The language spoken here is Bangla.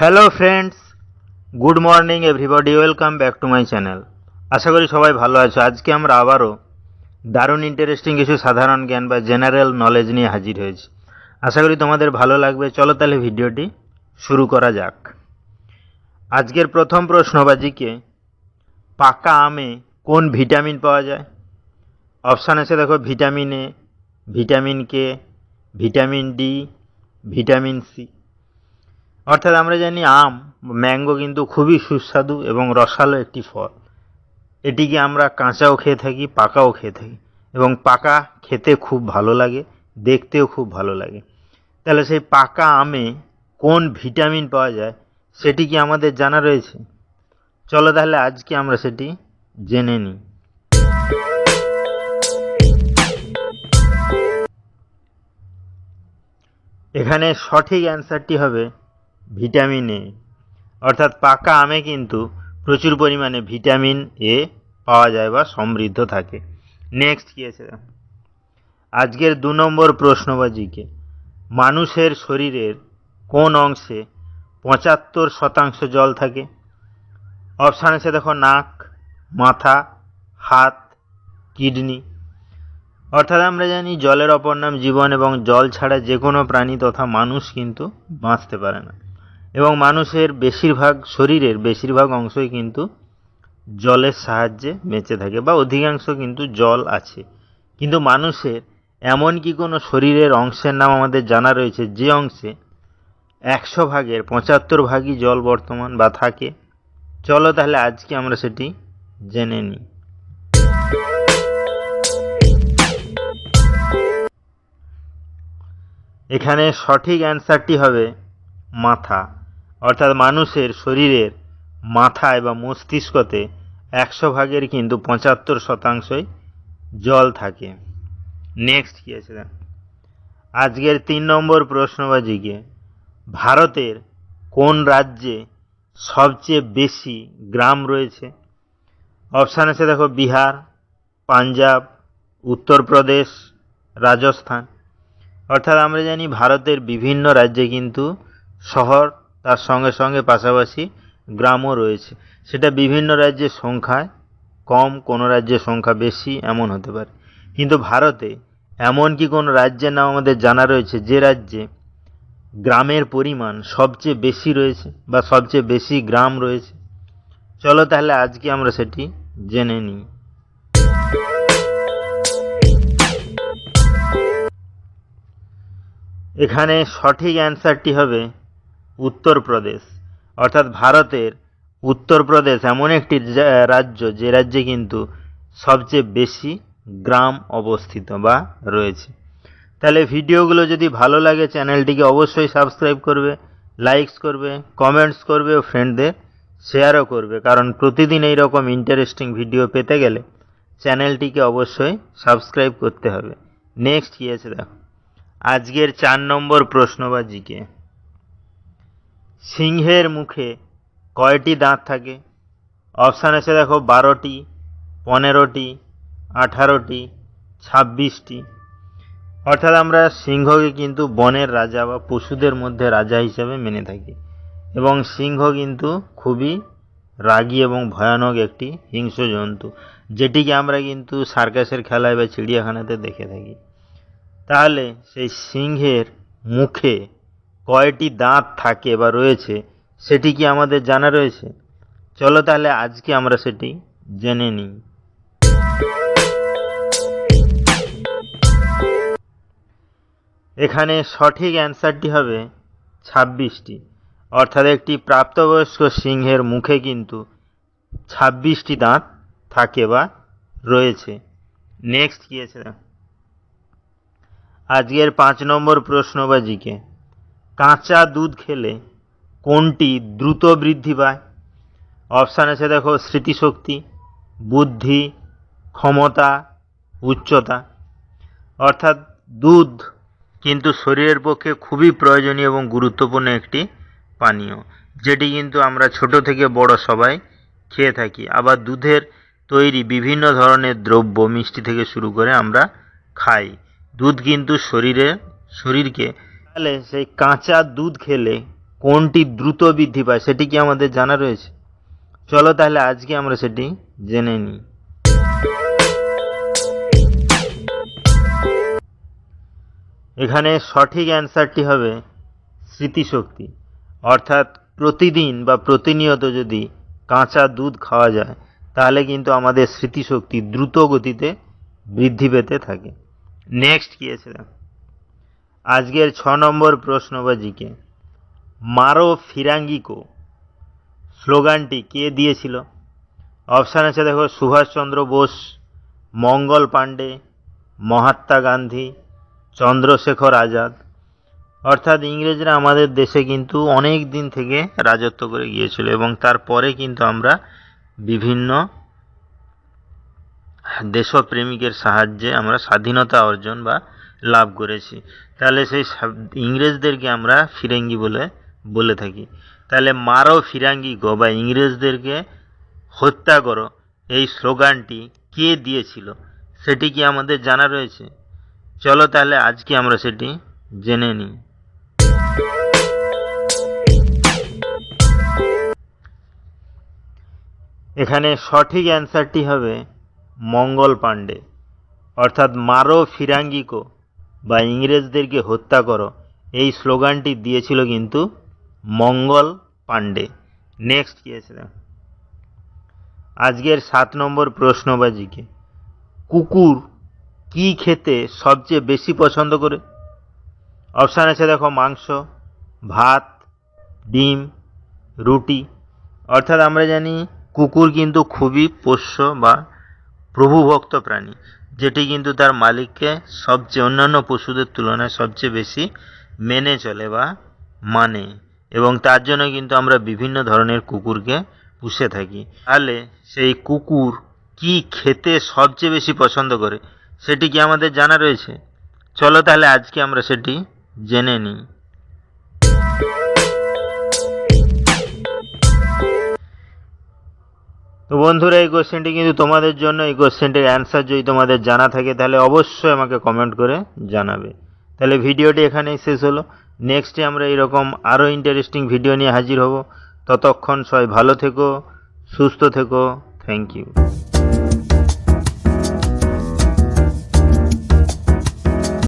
Hello friends, good morning everybody, welcome back to my channel. আশা করি সবাই ভালো আছো। আজকে আমরা আবারও দারুণ ইন্টারেস্টিং কিছু সাধারণ জ্ঞান বা জেনারেল নলেজ নিয়ে হাজির হয়েছি। আশা করি তোমাদের ভালো লাগবে। চলো তাহলে ভিডিওটি শুরু করা যাক। আজকের প্রথম প্রশ্ন বাজিকে, পাকা আমে কোন ভিটামিন পাওয়া যায়? অপশান আছে দেখো, vitamin A, vitamin K, vitamin D, vitamin C. অর্থাৎ আমরা জানি আম, ম্যাঙ্গো কিন্তু খুবই সুস্বাদু এবং রসালো একটি ফল। এটিকে আমরা কাঁচাও খেয়ে থাকি, পাকাও খেয়ে থাকি, এবং পাকা খেতে খুব ভালো লাগে, দেখতেও খুব ভালো লাগে। তাহলে সেই পাকা আমে কোন ভিটামিন পাওয়া যায় সেটি কি আমাদের জানা রয়েছে? চলো তাহলে আজকে আমরা সেটি জেনে নিই। এখানে সঠিক অ্যান্সারটি হবে ভিটামিন এ। অর্থাৎ পাকা আমে কিন্তু প্রচুর পরিমাণে ভিটামিন এ পাওয়া যায় বা সমৃদ্ধ থাকে। নেক্সট কি আছে? আজকের 2 নম্বর প্রশ্নবাজিকে, মানুষের শরীরের কোন অংশে 75% জল থাকে? অপশান আছে দেখো, নাক, মাথা, হাত, কিডনি। অর্থাৎ আমরা জানি জলের অপর নাম জীবন, এবং জল ছাড়া যে কোনো প্রাণী তথা মানুষ কিন্তু বাঁচতে পারে না। এবং মানুষের শরীরের বেশিরভাগ অংশই কিন্তু জলের সাহায্যে বেঁচে থাকে, বা অধিকাংশ কিন্তু জল আছে। কিন্তু মানুষের এমন কি কোনো শরীরের অংশের নাম আমাদের জানা রয়েছে যে অংশে 100 ভাগের 75 ভাগই জল বর্তমান বা থাকে? চলো তাহলে আজকে আমরা সেটি জেনে নিই। এখানে সঠিক অ্যান্সারটি হবে মাথা। অর্থাৎ মানুষের শরীরের মাথায় বা মস্তিষ্কতে 100 ভাগের কিন্তু 75%ই জল থাকে। নেক্সট কি আছে? আজকের 3 নম্বর প্রশ্নবাজিকে, ভারতের কোন রাজ্যে সবচেয়ে বেশি গ্রাম রয়েছে? অপশান আছে দেখো, বিহার, পাঞ্জাব, উত্তরপ্রদেশ, রাজস্থান। অর্থাৎ আমরা জানি ভারতের বিভিন্ন রাজ্যে কিন্তু শহর, তার সঙ্গে সঙ্গে পাশাপাশি গ্রামও রয়েছে। সেটা বিভিন্ন রাজ্যের সংখ্যায় কম, কোনো রাজ্যের সংখ্যা বেশি, এমন হতে পারে। কিন্তু ভারতে এমন কি কোনো রাজ্যের নাম আমাদের জানা রয়েছে যে রাজ্যে গ্রামের পরিমাণ সবচেয়ে বেশি রয়েছে বা সবচেয়ে বেশি গ্রাম রয়েছে? চলো তাহলে আজকে আমরা সেটি জেনে নিই। এখানে সঠিক অ্যান্সারটি হবে উত্তরপ্রদেশ। অর্থাৎ ভারতের উত্তরপ্রদেশ এমন একটি রাজ্য যে রাজ্যে কিন্তু সবচেয়ে বেশি গ্রাম অবস্থিত বা রয়েছে। তাহলে ভিডিওগুলো যদি ভালো লাগে চ্যানেলটিকে অবশ্যই সাবস্ক্রাইব করবে, লাইকস করবে, কমেন্টস করবে ও ফ্রেন্ডদের শেয়ারও করবে, কারণ প্রতিদিন এই রকম ইন্টারেস্টিং ভিডিও পেতে গেলে চ্যানেলটিকে অবশ্যই সাবস্ক্রাইব করতে হবে। নেক্সট কি আছে দেখো। আজকের 4 নম্বর প্রশ্নবাজিকে, সিংহের মুখে কয়টি দাঁত থাকে? অপশান আছে দেখো, 12টি, 15টি, 18টি, 26টি। অর্থাৎ আমরা সিংহকে কিন্তু বনের রাজা বা পশুদের মধ্যে রাজা হিসেবে মেনে থাকি, এবং সিংহ কিন্তু খুবই রাগী এবং ভয়ানক একটি হিংস্র জন্তু, যেটিকে আমরা কিন্তু সার্কাসের খেলায় বা চিড়িয়াখানাতে দেখে থাকি। তাহলে সেই সিংহের মুখে কয়টি দাঁত থাকে বা রয়েছে সেটি কি আমাদের জানা রয়েছে? চলো তাহলে আজকে আমরা সেটি জেনে নিই। এখানে সঠিক অ্যান্সারটি হবে 26টি। অর্থাৎ একটি প্রাপ্তবয়স্ক সিংহের মুখে কিন্তু 26টি দাঁত থাকে বা রয়েছে। নেক্সট কি আছে? আজকের 5 নম্বর প্রশ্নবাজিকে, কাঁচা দুধ খেলে কোনটি দ্রুত বৃদ্ধি পায়? অপশান আছে দেখো, স্মৃতিশক্তি, বুদ্ধি, ক্ষমতা, উচ্চতা। অর্থাৎ দুধ কিন্তু শরীরের পক্ষে খুবই প্রয়োজনীয় এবং গুরুত্বপূর্ণ একটি পানীয়, যেটি কিন্তু আমরা ছোট থেকে বড় সবাই খেয়ে থাকি। আবার দুধের তৈরি বিভিন্ন ধরনের দ্রব্য, মিষ্টি থেকে শুরু করে আমরা খাই। দুধ কিন্তু শরীরকে, তাহলে সেই কাঁচা দুধ খেলে কোনটি দ্রুত বৃদ্ধি পায় সেটি কি আমাদের জানা রয়েছে? চলো তাহলে আজকে আমরা সেটি জেনে নিই। এখানে সঠিক অ্যান্সারটি হবে স্মৃতিশক্তি। অর্থাৎ প্রতিদিন বা প্রতিনিয়ত যদি কাঁচা দুধ খাওয়া যায় তাহলে কিন্তু আমাদের স্মৃতিশক্তি দ্রুত গতিতে বৃদ্ধি পেতে থাকে। নেক্সট কি আছে? আজকের 6 নম্বর প্রশ্ন বা জিকে, মারো ফিরাঙ্গি কো স্লোগানটি কে দিয়েছিল? অপশান আছে দেখো, সুভাষচন্দ্র বোস, মঙ্গল পাণ্ডে, মহাত্মা গান্ধী, চন্দ্রশেখর আজাদ। অর্থাৎ ইংরেজরা আমাদের দেশে কিন্তু অনেক দিন থেকে রাজত্ব করে গিয়েছিল এবং তারপরে কিন্তু আমরা বিভিন্ন দেশপ্রেমিকের সাহায্যে আমরা স্বাধীনতা অর্জন বা লাভ করেছি। তাহলে সেই ইংরেজদেরকে আমরা ফিরাঙ্গি বলে থাকি। তাহলে মারো ফিরাঙ্গি গো বা ইংরেজদেরকে হত্যা করো এই স্লোগানটি কে দিয়েছিল সেটি কি আমাদের জানা রয়েছে? চলো তাহলে আজকে আমরা সেটি জেনে নিই। এখানে সঠিক অ্যান্সারটি হবে মঙ্গল পাণ্ডে। অর্থাৎ মারো ফিরাঙ্গি কো বা ইংরেজদেরকে হত্যা করো এই স্লোগানটি দিয়েছিল কিন্তু মঙ্গল পাণ্ডে। নেক্সট কি আছে? আজকের 7 নম্বর প্রশ্ন বা জিকে, কুকুর কি খেতে সবচেয়ে বেশি পছন্দ করে? অপশান আছে দেখো, মাংস, ভাত, ডিম, রুটি। অর্থাৎ আমরা জানি কুকুর কিন্তু খুবই পোষ্য বা প্রভুভক্ত প্রাণী, যেটি কিন্তু তার মালিককে সবচেয়ে অন্যান্য পশুদের তুলনায় সবচেয়ে বেশি মেনে চলে বা মানে, এবং তার জন্য কিন্তু আমরা বিভিন্ন ধরনের কুকুরকে পুষে থাকি। তাহলে সেই কুকুর কি খেতে সবচেয়ে বেশি পছন্দ করে সেটি কি আমাদের জানা রয়েছে? চলো তাহলে আজকে আমরা সেটি জেনে নিই। তো বন্ধুরা, এই কোশ্চেনটি কিন্তু তোমাদের জন্য। এই কোশ্চেনটির অ্যান্সার যদি তোমাদের জানা থাকে তাহলে অবশ্যই আমাকে কমেন্ট করে জানাবে। তাহলে ভিডিওটি এখানেই শেষ হলো। নেক্সটে আমরা এরকম আরও ইন্টারেস্টিং ভিডিও নিয়ে হাজির হব। ততক্ষণ সবাই ভালো থেকো, সুস্থ থেকো। Thank you.